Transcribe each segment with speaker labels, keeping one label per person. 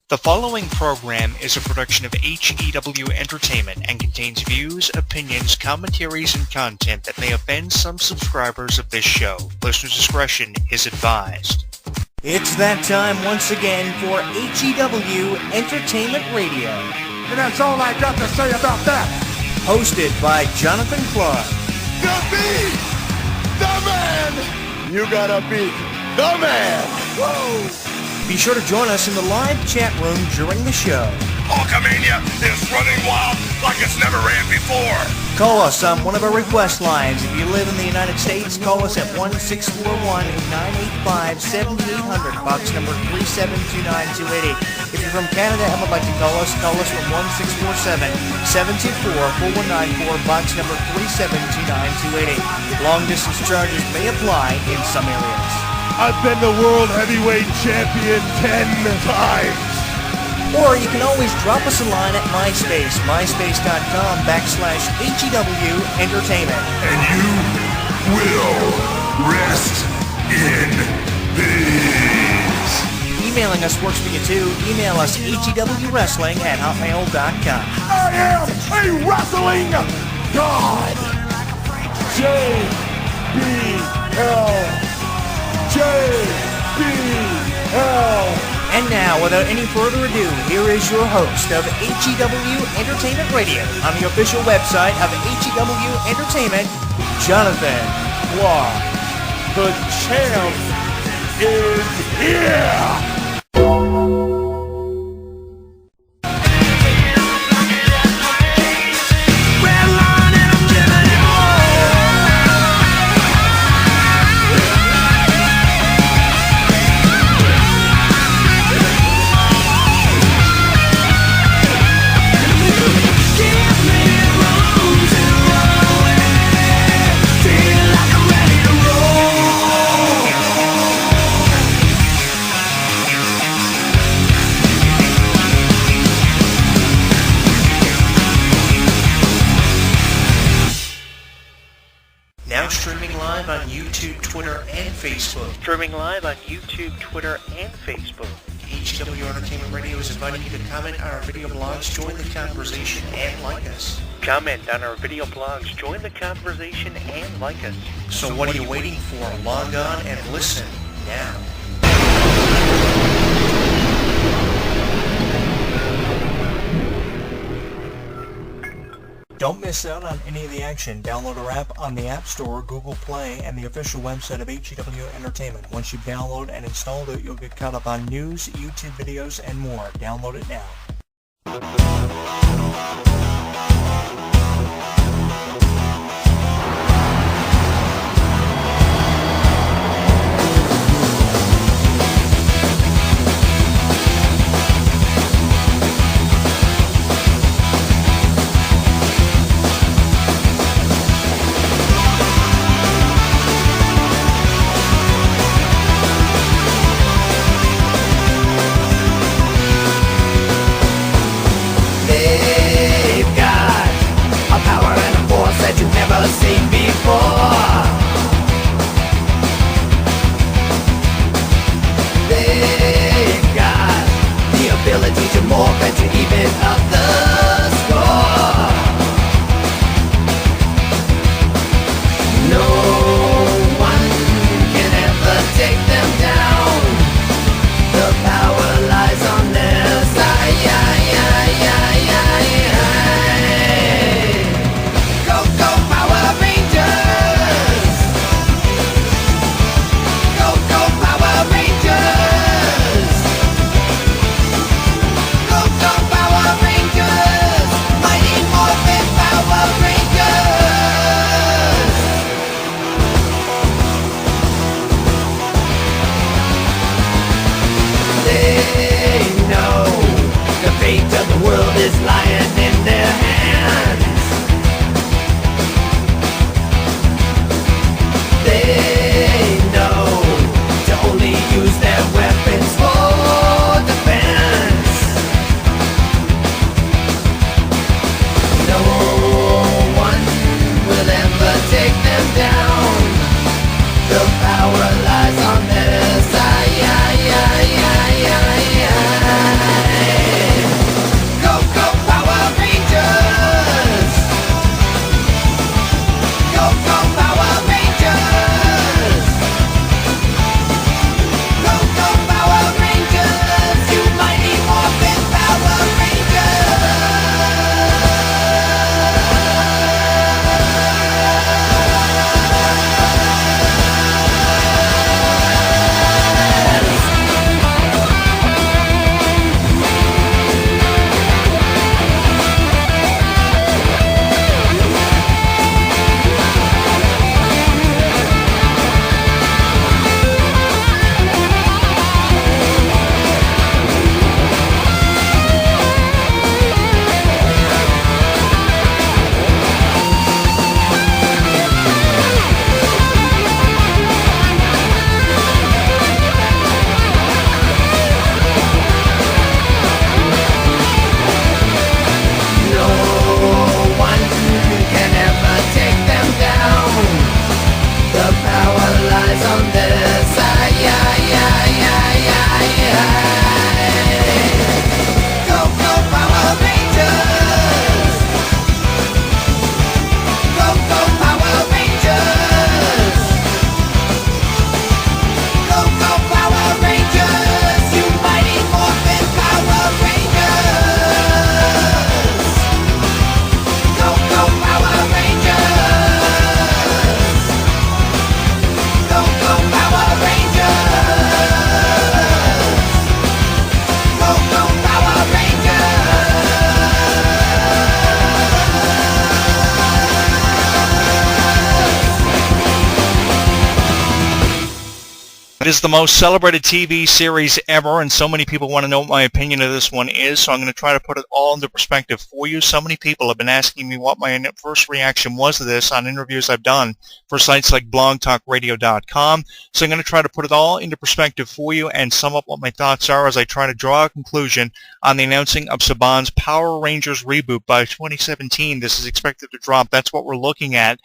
Speaker 1: The following program is a production of HEW Entertainment and contains views, opinions, commentaries, and content that may offend some subscribers of this show. Listener discretion is advised.
Speaker 2: It's that time once again for HEW Entertainment Radio.
Speaker 3: And that's all I got to say about that.
Speaker 2: Hosted by Jonathan Clarke.
Speaker 3: The beat! The man! You gotta beat the man! Woo!
Speaker 2: Be sure to join us in the live chat room during the show.
Speaker 4: Hulkamania is running wild like it's never ran before.
Speaker 2: Call us on one of our request lines. If you live in the United States, call us at 1-641-985-7800, box number 3729280. If you're from Canada and would like to call us from 1-647-724-4194, box number 3729280. Long distance charges may apply in some areas.
Speaker 3: I've been the world heavyweight champion 10 times.
Speaker 2: Or you can always drop us a line at MySpace, myspace.com/HEW Entertainment.
Speaker 4: And you will rest in peace.
Speaker 2: Emailing us works for you too. Email us hewwrestling@hotmail.com.
Speaker 3: I am a wrestling god. JBL.
Speaker 2: And now, without any further ado, here is your host of HEW Entertainment Radio on the official website of HEW Entertainment, Jonathan Clarke.
Speaker 3: The champ is here!
Speaker 2: Streaming live on YouTube, Twitter, and Facebook. HEW Entertainment Radio is inviting you to comment on our video blogs, join the conversation, and like us. So what are you waiting for? Log on and listen now. Don't miss out on any of the action. Download our app on the App Store, Google Play, and the official website of HEW Entertainment. Once you download and install it, you'll get caught up on news, YouTube videos, and more. Download it now.
Speaker 5: Seen before. They've got the ability to morph and to even up the score. No one can ever take them down. The power lies on their side. Power Rangers!
Speaker 1: is the most celebrated TV series ever, and so many people want to know what my opinion of this one is, so I'm going to try to put it all into perspective for you. So many people have been asking me what my first reaction was to this on interviews I've done for sites like blogtalkradio.com, so I'm going to try to put it all into perspective for you and sum up what my thoughts are as I try to draw a conclusion on the announcing of Saban's Power Rangers reboot by 2017. This is expected to drop. That's what we're looking at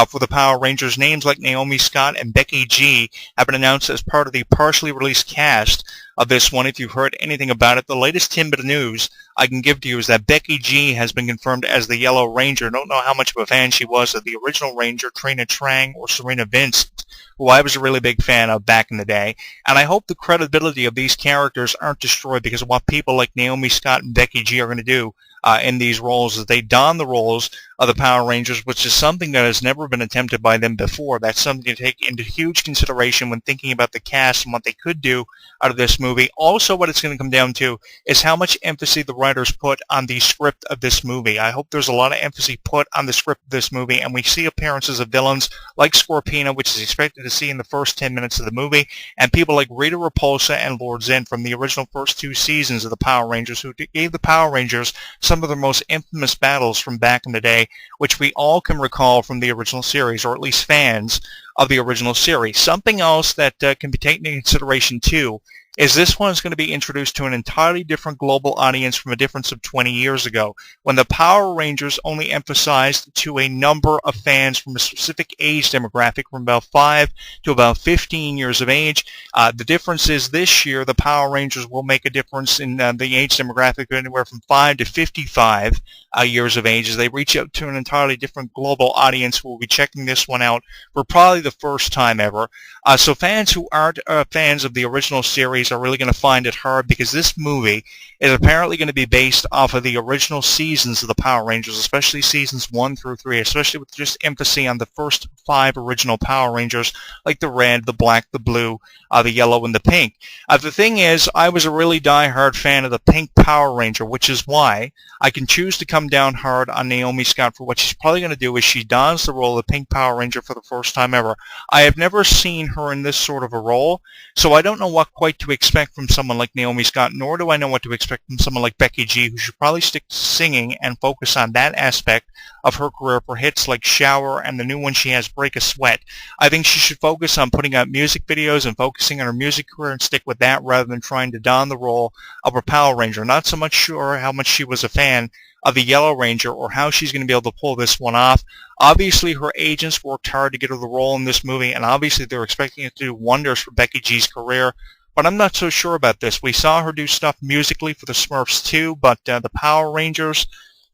Speaker 1: for the Power Rangers. Names like Naomi Scott and Becky G have been announced as part of the partially released cast of this one. If you've heard anything about it, the latest tidbit of news I can give to you is that Becky G has been confirmed as the Yellow Ranger. Don't know how much of a fan she was of the original Ranger, Trina Trang or Serena Vincent, who I was a really big fan of back in the day. And I hope the credibility of these characters aren't destroyed because of what people like Naomi Scott and Becky G are going to do in these roles as they don the roles of the Power Rangers, which is something that has never been attempted by them before. That's something to take into huge consideration when thinking about the cast and what they could do out of this movie. Also, what it's going to come down to is how much emphasis the writers put on the script of this movie. I hope there's a lot of emphasis put on the script of this movie, and we see appearances of villains like Scorpina, which is expected to see in the first 10 minutes of the movie, and people like Rita Repulsa and Lord Zed from the original first two seasons of the Power Rangers, who gave the Power Rangers some of their most infamous battles from back in the day, which we all can recall from the original series, or at least fans of the original series. Something else that can be taken into consideration too is this one is going to be introduced to an entirely different global audience from a difference of 20 years ago, when the Power Rangers only emphasized to a number of fans from a specific age demographic from about 5 to about 15 years of age. The difference is this year the Power Rangers will make a difference in the age demographic anywhere from 5 to 55 years of age as they reach out to an entirely different global audience who will be checking this one out for probably the first time ever. So fans who aren't fans of the original series are really going to find it hard because this movie is apparently going to be based off of the original seasons of the Power Rangers, especially seasons 1 through 3, especially with just emphasis on the first 5 original Power Rangers, like the red, the black, the blue, the yellow, and the pink. The thing is, I was a really die-hard fan of the pink Power Ranger, which is why I can choose to come down hard on Naomi Scott for what she's probably going to do is she dons the role of the pink Power Ranger for the first time ever. I have never seen her in this sort of a role, so I don't know what quite to expect from someone like Naomi Scott, nor do I know what to expect from someone like Becky G, who should probably stick to singing and focus on that aspect of her career for hits like Shower and the new one she has, Break a Sweat. I think she should focus on putting out music videos and focusing on her music career and stick with that rather than trying to don the role of a Power Ranger. Not so much sure how much she was a fan of the Yellow Ranger or how she's going to be able to pull this one off. Obviously, her agents worked hard to get her the role in this movie, and obviously they're expecting it to do wonders for Becky G's career. But I'm not so sure about this. We saw her do stuff musically for the Smurfs too, but the Power Rangers,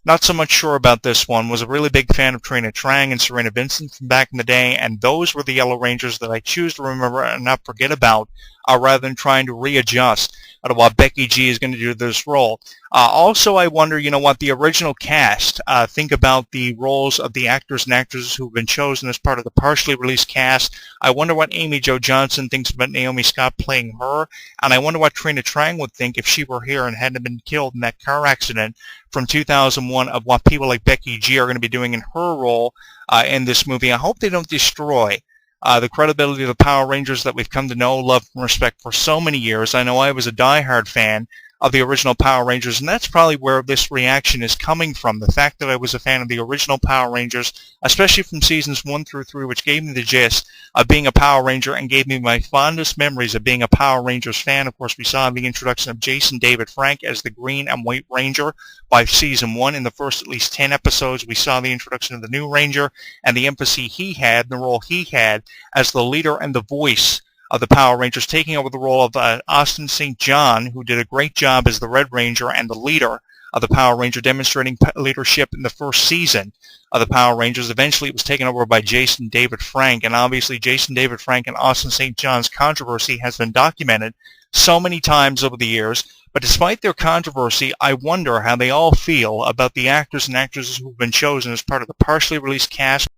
Speaker 1: not so much sure about this one. Was a really big fan of Trina Trang and Serena Vincent from back in the day, and those were the Yellow Rangers that I choose to remember and not forget about, rather than trying to readjust to what Becky G is going to do to this role. Also, I wonder, what the original cast think about the roles of the actors and actresses who've been chosen as part of the partially released cast. I wonder what Amy Jo Johnson thinks about Naomi Scott playing her, and I wonder what Trina Trang would think if she were here and hadn't been killed in that car accident from 2001 of what people like Becky G are going to be doing in her role in this movie. I hope they don't destroy the credibility of the Power Rangers that we've come to know, love, and respect for so many years. I know I was a diehard fan of the original Power Rangers, and that's probably where this reaction is coming from. The fact that I was a fan of the original Power Rangers, especially from seasons 1 through 3, which gave me the gist of being a Power Ranger and gave me my fondest memories of being a Power Rangers fan. Of course, we saw the introduction of Jason David Frank as the Green and White Ranger by season 1. In the first at least 10 episodes, we saw the introduction of the new Ranger and the emphasis he had, the role he had as the leader and the voice of the Power Rangers, taking over the role of Austin St. John, who did a great job as the Red Ranger and the leader of the Power Ranger, demonstrating leadership in the first season of the Power Rangers. Eventually, it was taken over by Jason David Frank, and obviously Jason David Frank and Austin St. John's controversy has been documented so many times over the years. But despite their controversy, I wonder how they all feel about the actors and actresses who've been chosen as part of the partially released cast